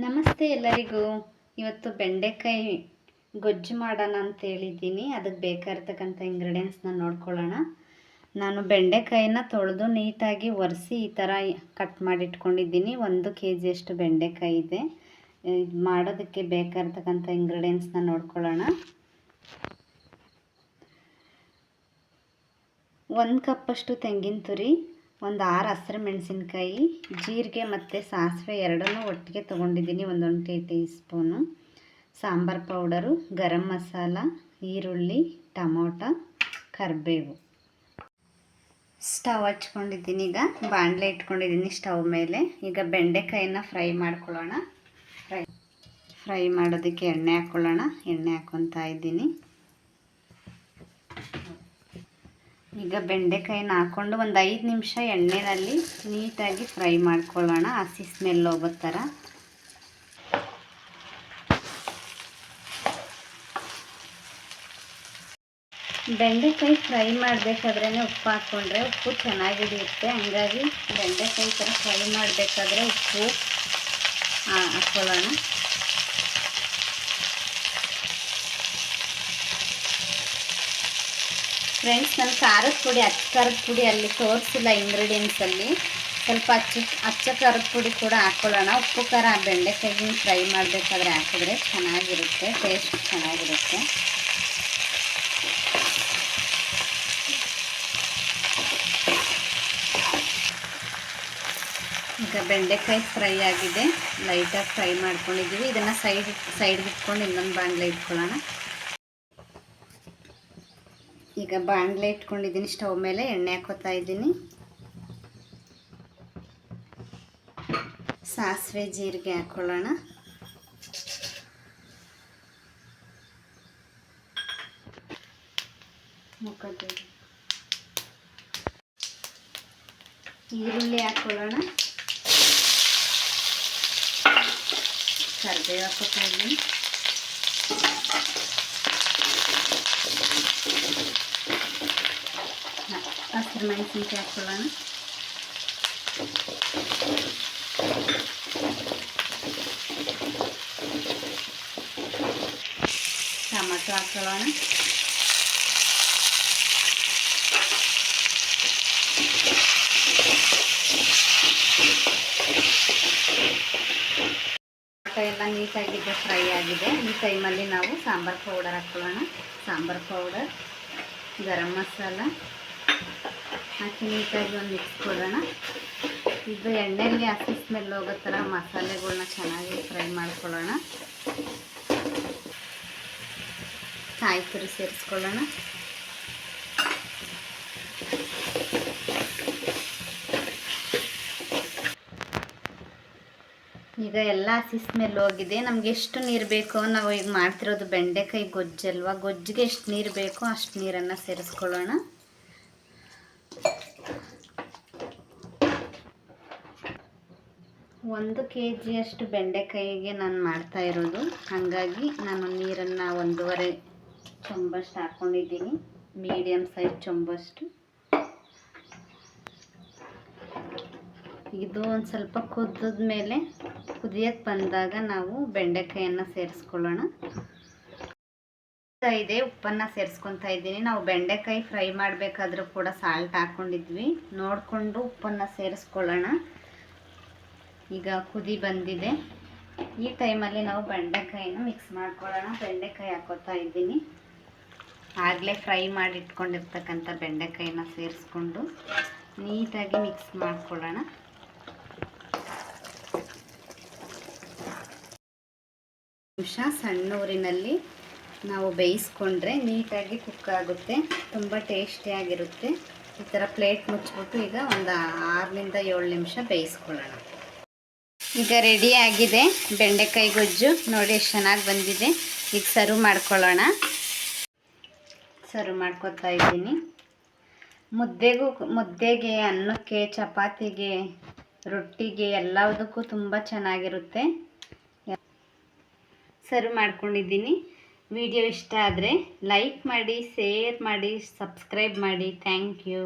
ನಮಸ್ತೆ ಎಲ್ಲರಿಗೂ. ಇವತ್ತು ಬೆಂಡೆಕಾಯಿ ಗೊಜ್ಜು ಮಾಡೋಣ ಅಂತ ಹೇಳಿದ್ದೀನಿ. ಅದಕ್ಕೆ ಬೇಕಾಗಿರ್ತಕ್ಕಂಥ ಇಂಗ್ರೀಡಿಯೆಂಟ್ಸ್ನ ನೋಡ್ಕೊಳ್ಳೋಣ. ನಾನು ಬೆಂಡೆಕಾಯಿನ ತೊಳೆದು ನೀಟಾಗಿ ಒರೆಸಿ ಈ ಥರ ಕಟ್ ಮಾಡಿಟ್ಕೊಂಡಿದ್ದೀನಿ. 1 kg ಬೆಂಡೆಕಾಯಿ ಇದೆ. ಇದು ಮಾಡೋದಕ್ಕೆ ಬೇಕಾಗಿರ್ತಕ್ಕಂಥ ಇಂಗ್ರೀಡಿಯೆಂಟ್ಸ್ನ ನೋಡ್ಕೊಳ್ಳೋಣ. 1 ಕಪ್ಪಷ್ಟು ತೆಂಗಿನ ತುರಿ, ಒಂದು 6 ಹಸಿರು ಮೆಣಸಿನ್ಕಾಯಿ, ಜೀರಿಗೆ ಮತ್ತು ಸಾಸಿವೆ ಎರಡನ್ನೂ ಒಟ್ಟಿಗೆ ತೊಗೊಂಡಿದ್ದೀನಿ. 1 tea spoon sambar powder, garam masala, ಈರುಳ್ಳಿ, ಟೊಮೊಟೊ, ಕರಿಬೇವು. ಸ್ಟವ್ ಹಚ್ಕೊಂಡಿದ್ದೀನಿ. ಈಗ ಬಾಣಲೆ ಇಟ್ಕೊಂಡಿದ್ದೀನಿ ಸ್ಟವ್ ಮೇಲೆ. ಈಗ ಬೆಂಡೆಕಾಯಿನ ಫ್ರೈ ಮಾಡ್ಕೊಳ್ಳೋಣ. ಫ್ರೈ ಮಾಡೋದಕ್ಕೆ ಎಣ್ಣೆ ಹಾಕ್ಕೊಳ್ಳೋಣ. ಎಣ್ಣೆ ಹಾಕ್ಕೊತಾ ಇದ್ದೀನಿ. ಈಗ ಬೆಂಡೆಕಾಯಿನ ಹಾಕ್ಕೊಂಡು ಒಂದು 5 ನಿಮಿಷ ಎಣ್ಣೆಯಲ್ಲಿ ನೀಟಾಗಿ ಫ್ರೈ ಮಾಡ್ಕೊಳ್ಳೋಣ, ಹಸಿ ಸ್ಮೆಲ್ ಹೋಗೋ ಥರ. ಬೆಂಡೆಕಾಯಿ ಫ್ರೈ ಮಾಡಬೇಕಾದ್ರೇ ಉಪ್ಪು ಹಾಕ್ಕೊಂಡ್ರೆ ಉಪ್ಪು ಚೆನ್ನಾಗಿರುತ್ತೆ. ಹಂಗಾಗಿ ಬೆಂಡೆಕಾಯಿ ಥರ ಫ್ರೈ ಮಾಡಬೇಕಾದ್ರೆ ಉಪ್ಪು ಹಾಕ್ಕೊಳ್ಳೋಣ. ಫ್ರೆಂಡ್ಸ್, ನಾನು ಖಾರದ ಪುಡಿ, ಅಚ್ಚ ಖಾರದ ಪುಡಿ ಅಲ್ಲಿ ತೋರಿಸಿಲ್ಲ ಇಂಗ್ರೀಡಿಯೆಂಟ್ಸಲ್ಲಿ. ಸ್ವಲ್ಪ ಅಚ್ಚ ಖಾರದ ಪುಡಿ ಕೂಡ ಹಾಕ್ಕೊಳ್ಳೋಣ. ಉಪ್ಪು ಖಾರ ಬೆಂಡೆಕಾಯಿನ ಫ್ರೈ ಮಾಡಬೇಕಾದ್ರೆ ಹಾಕಿದ್ರೆ ಚೆನ್ನಾಗಿರುತ್ತೆ, ಟೇಸ್ಟ್ ಚೆನ್ನಾಗಿರುತ್ತೆ. ಈಗ ಬೆಂಡೆಕಾಯಿ ಫ್ರೈ ಆಗಿದೆ, ಲೈಟಾಗಿ ಫ್ರೈ ಮಾಡ್ಕೊಂಡಿದ್ದೀವಿ. ಇದನ್ನು ಸೈಡ್ಗೆ ಇಟ್ಕೊಂಡು ಇನ್ನೊಂದು ಬಾಣಲೆ ಇಟ್ಕೊಳ್ಳೋಣ. ಈಗ ಬಾಣಲೆ ಇಟ್ಕೊಂಡಿದ್ದೀನಿ, ಸ್ಟವ್ ಮೇಲೆ ಎಣ್ಣೆ ಹಾಕೋತಾ ಇದ್ದೀನಿ. ಸಾಸಿವೆ ಜೀರಿಗೆ ಹಾಕ್ಕೊಳ್ಳೋಣ. ಈರುಳ್ಳಿ ಹಾಕ್ಕೊಳ್ಳೋಣ. ಕರಿಬೇವು ಹಾಕೋತಾ ಇದ್ದೀನಿ. ಹಸಿರು ಮೆಣಸಿನ್ಕಾಯಿ ಹಾಕ್ಕೊಳ್ಳೋಣ. ಟೊಮೊಟೊ ಹಾಕ್ಕೊಳ್ಳೋಣ. ಎಲ್ಲ ನೀಟಾಗಿದೆ, ಫ್ರೈ ಆಗಿದೆ. ಈ ಟೈಮಲ್ಲಿ ನಾವು ಸಾಂಬಾರು ಪೌಡರ್ ಹಾಕ್ಕೊಳ್ಳೋಣ. ಸಾಂಬಾರು ಪೌಡರ್, ಗರಂ ಮಸಾಲ ಹಾಕಿ ನೀಟಾಗಿ ಒಂದು ಮಿಕ್ಸ್ ಕೊಡೋಣ. ಇದು ಎಣ್ಣೆಯಲ್ಲಿ ಹಸಿ ಸ್ಮೆಲ್ ಹೋಗೋ ಥರ ಮಸಾಲೆಗಳನ್ನ ಚೆನ್ನಾಗಿ ಫ್ರೈ ಮಾಡ್ಕೊಳ್ಳೋಣ. ಕಾಯಿ ತುರಿ ಸೇರಿಸ್ಕೊಳ್ಳೋಣ. ಈಗ ಎಲ್ಲ ಹಸಿ ಸ್ಮೆಲ್ ಹೋಗಿದೆ. ನಮ್ಗೆ ಎಷ್ಟು ನೀರು ಬೇಕೋ, ನಾವು ಈಗ ಮಾಡ್ತಿರೋದು ಬೆಂಡೆಕಾಯಿ ಗೊಜ್ಜಲ್ವ, ಗೊಜ್ಜಿಗೆ ಎಷ್ಟು ನೀರು ಬೇಕೋ ಅಷ್ಟು ನೀರನ್ನು ಸೇರಿಸ್ಕೊಳ್ಳೋಣ. ಒಂದು kg ಬೆಂಡೆಕಾಯಿಗೆ ನಾನು ಮಾಡ್ತಾ ಇರೋದು, ಹಾಗಾಗಿ ನಾನು ನೀರನ್ನು 1.5 ಚೊಂಬಷ್ಟು ಹಾಕ್ಕೊಂಡಿದ್ದೀನಿ. ಮೀಡಿಯಮ್ ಸೈಜ್ ಚೊಂಬಷ್ಟು. ಇದು ಒಂದು ಸ್ವಲ್ಪ ಕುದಿದ ಮೇಲೆ, ಕುದಿಯಕ್ಕೆ ಬಂದಾಗ ನಾವು ಬೆಂಡೆಕಾಯಿಯನ್ನು ಸೇರಿಸ್ಕೊಳ್ಳೋಣ. ಇದೆ, ಉಪ್ಪನ್ನು ಸೇರಿಸ್ಕೊತಾ ಇದ್ದೀನಿ. ನಾವು ಬೆಂಡೆಕಾಯಿ ಫ್ರೈ ಮಾಡಬೇಕಾದ್ರೂ ಕೂಡ ಸಾಲ್ಟ್ ಹಾಕ್ಕೊಂಡಿದ್ವಿ, ನೋಡಿಕೊಂಡು ಉಪ್ಪನ್ನು ಸೇರಿಸ್ಕೊಳ್ಳೋಣ. ಈಗ ಕುದಿ ಬಂದಿದೆ. ಈ ಟೈಮಲ್ಲಿ ನಾವು ಬೆಂಡೆಕಾಯಿನ ಮಿಕ್ಸ್ ಮಾಡ್ಕೊಳ್ಳೋಣ. ಬೆಂಡೆಕಾಯಿ ಹಾಕೋತಾ ಇದ್ದೀನಿ. ಆಗಲೇ ಫ್ರೈ ಮಾಡಿ ಇಟ್ಕೊಂಡಿರ್ತಕ್ಕಂಥ ಬೆಂಡೆಕಾಯಿನ ಸೇರಿಸ್ಕೊಂಡು ನೀಟಾಗಿ ಮಿಕ್ಸ್ ಮಾಡ್ಕೊಳ್ಳೋಣ. ನಿಮಿಷ ಸಣ್ಣ ಊರಿನಲ್ಲಿ ನಾವು ಬೇಯಿಸ್ಕೊಂಡ್ರೆ ನೀಟಾಗಿ ಕುಕ್ ಆಗುತ್ತೆ, ತುಂಬ ಟೇಸ್ಟಿಯಾಗಿರುತ್ತೆ. ಈ ಥರ ಪ್ಲೇಟ್ ಮುಚ್ಚಿಬಿಟ್ಟು ಈಗ ಒಂದು 6ರಿಂದ 7 ನಿಮಿಷ ಬೇಯಿಸ್ಕೊಳ್ಳೋಣ. ಈಗ ರೆಡಿ ಆಗಿದೆ ಬೆಂಡೆಕಾಯಿ ಗೊಜ್ಜು. ನೋಡಿ ಎಷ್ಟು ಚೆನ್ನಾಗಿ ಬಂದಿದೆ. ಈಗ ಸರ್ವ್ ಮಾಡ್ಕೊಳ್ಳೋಣ. ಸರ್ವ್ ಮಾಡ್ಕೊತಾ ಇದ್ದೀನಿ. ಮುದ್ದೆಗೆ, ಅನ್ನಕ್ಕೆ, ಚಪಾತಿಗೆ, ರೊಟ್ಟಿಗೆ ಎಲ್ಲದಕ್ಕೂ ತುಂಬ ಚೆನ್ನಾಗಿರುತ್ತೆ. ಸರ್ವ್ ಮಾಡ್ಕೊಂಡಿದ್ದೀನಿ. ವಿಡಿಯೋ ಇಷ್ಟ ಆದರೆ ಲೈಕ್ ಮಾಡಿ, ಶೇರ್ ಮಾಡಿ, ಸಬ್ಸ್ಕ್ರೈಬ್ ಮಾಡಿ. Thank you.